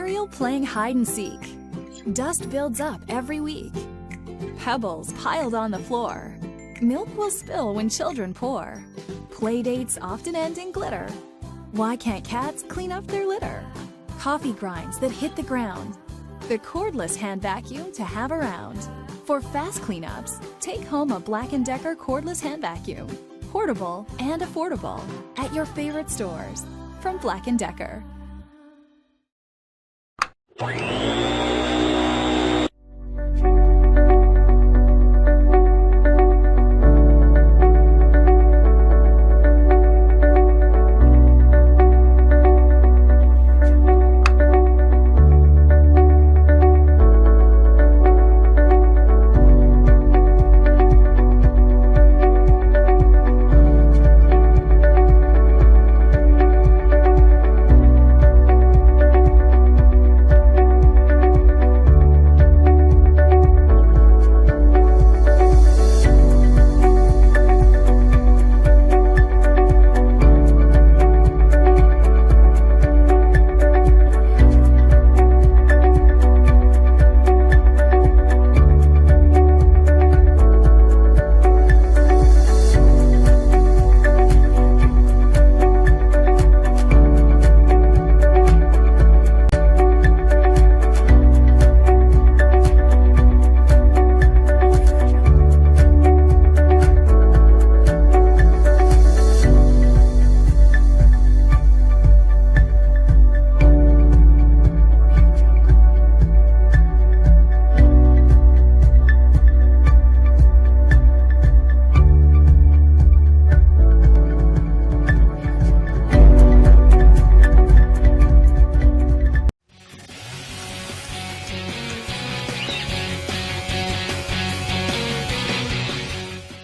Cereal playing hide and seek. Dust builds up every week. Pebbles piled on the floor. Milk will spill when children pour. Playdates often end in glitter. Why can't cats clean up their litter? Coffee grinds that hit the ground. The cordless hand vacuum to have around. For fast cleanups, take home a Black & Decker cordless hand vacuum. Portable and affordable at your favorite stores from Black & Decker.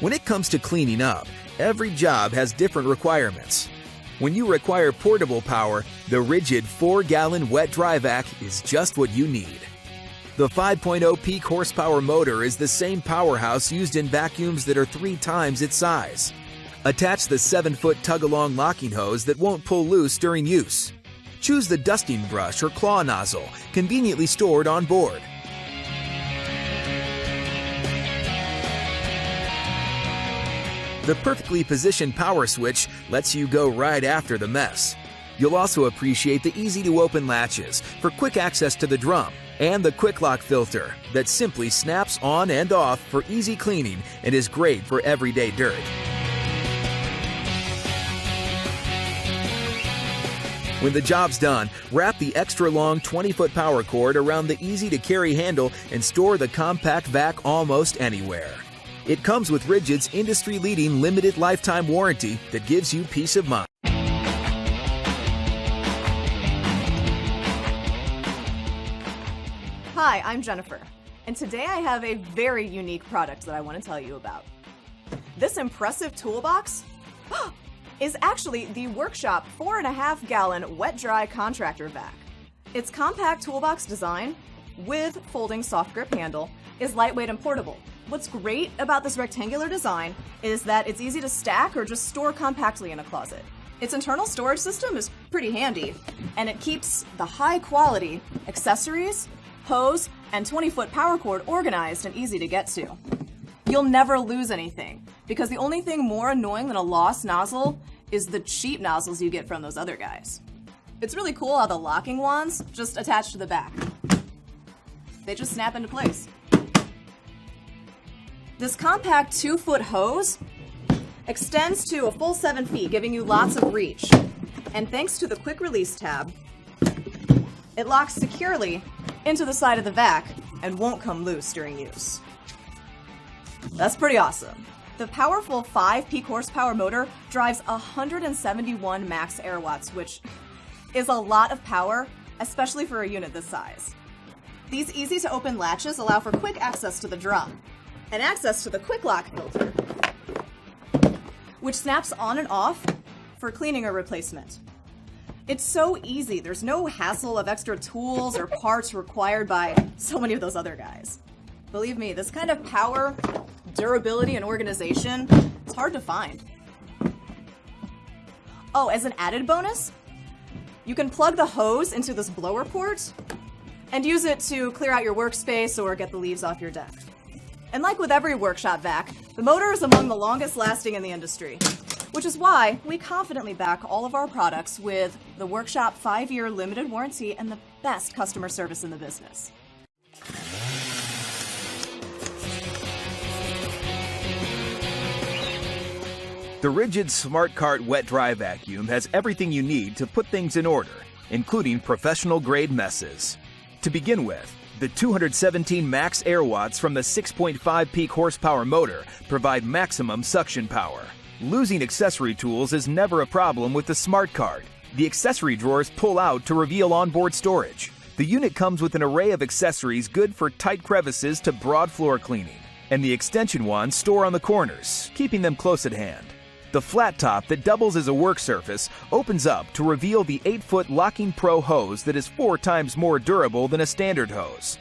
When it comes to cleaning up, every job has different requirements. When you require portable power, the rigid 4-gallon wet-dry vac is just what you need. The 5.0 peak horsepower motor is the same powerhouse used in vacuums that are 3 times its size. Attach the 7-foot tug-along locking hose that won't pull loose during use. Choose the dusting brush or claw nozzle, conveniently stored on board. The perfectly positioned power switch lets you go right after the mess. You'll also appreciate the easy-to-open latches for quick access to the drum and the quick lock filter that simply snaps on and off for easy cleaning and is great for everyday dirt. When the job's done, wrap the extra-long 20-foot power cord around the easy-to-carry handle and store the compact vac almost anywhere. It comes with Rigid's industry-leading limited lifetime warranty that gives you peace of mind. Hi, I'm Jennifer, and today I have a very unique product that I want to tell you about. This impressive toolbox is actually the Workshop 4.5-gallon wet-dry contractor vac. Its compact toolbox design, with folding soft grip handle, is lightweight and portable. What's great about this rectangular design is that it's easy to stack or just store compactly in a closet. Its internal storage system is pretty handy, and it keeps the high-quality accessories, hose, and 20-foot power cord organized and easy to get to. You'll never lose anything, because the only thing more annoying than a lost nozzle is the cheap nozzles you get from those other guys. It's really cool how the locking wands just attach to the back. They just snap into place. This compact 2-foot hose extends to a full 7 feet, giving you lots of reach. And thanks to the quick release tab, it locks securely into the side of the vac and won't come loose during use. That's pretty awesome. The powerful 5 peak horsepower motor drives 171 max air watts, which is a lot of power, especially for a unit this size. These easy-to-open latches allow for quick access to the drum and access to the quick lock filter, which snaps on and off for cleaning or replacement. It's so easy. There's no hassle of extra tools or parts required by so many of those other guys. Believe me, this kind of power, durability, and organization, it's hard to find. Oh, as an added bonus, you can plug the hose into this blower port and use it to clear out your workspace or get the leaves off your deck. And like with every workshop vac, the motor is among the longest lasting in the industry, which is why we confidently back all of our products with the Workshop 5-year limited warranty and the best customer service in the business. The Rigid Smart Cart Wet Dry Vacuum has everything you need to put things in order, including professional grade messes. To begin with, the 217 max air watts from the 6.5 peak horsepower motor provide maximum suction power. Losing accessory tools is never a problem with the Smart Cart. The accessory drawers pull out to reveal onboard storage. The unit comes with an array of accessories good for tight crevices to broad floor cleaning, and the extension wands store on the corners, keeping them close at hand. The flat top that doubles as a work surface opens up to reveal the 8-foot Locking Pro hose that is 4 times more durable than a standard hose.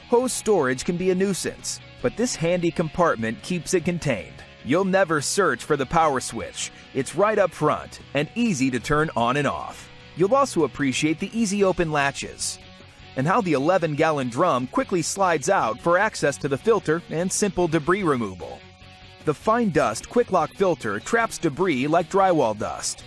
Hose storage can be a nuisance, but this handy compartment keeps it contained. You'll never search for the power switch. It's right up front and easy to turn on and off. You'll also appreciate the easy open latches and how the 11-gallon drum quickly slides out for access to the filter and simple debris removal. The fine dust quick lock filter traps debris like drywall dust.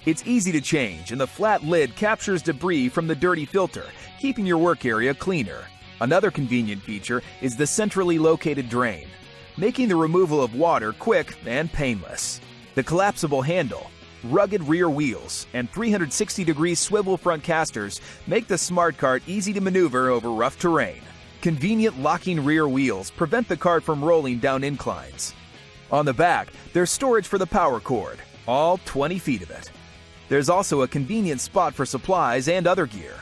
It's easy to change, and the flat lid captures debris from the dirty filter, keeping your work area cleaner. Another convenient feature is the centrally located drain, making the removal of water quick and painless. The collapsible handle, rugged rear wheels, and 360-degree swivel front casters make the Smart Cart easy to maneuver over rough terrain. Convenient locking rear wheels prevent the cart from rolling down inclines. On the back, there's storage for the power cord, all 20 feet of it. There's also a convenient spot for supplies and other gear.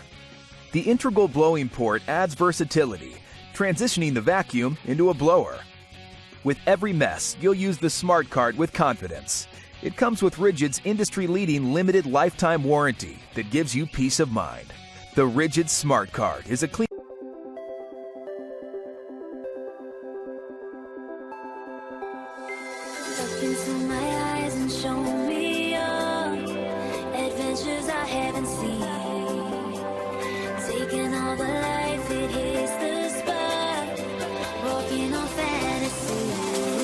The integral blowing port adds versatility, transitioning the vacuum into a blower. With every mess, you'll use the Smart Cart with confidence. It comes with Rigid's industry-leading limited lifetime warranty that gives you peace of mind. The Rigid Smart Cart is a clean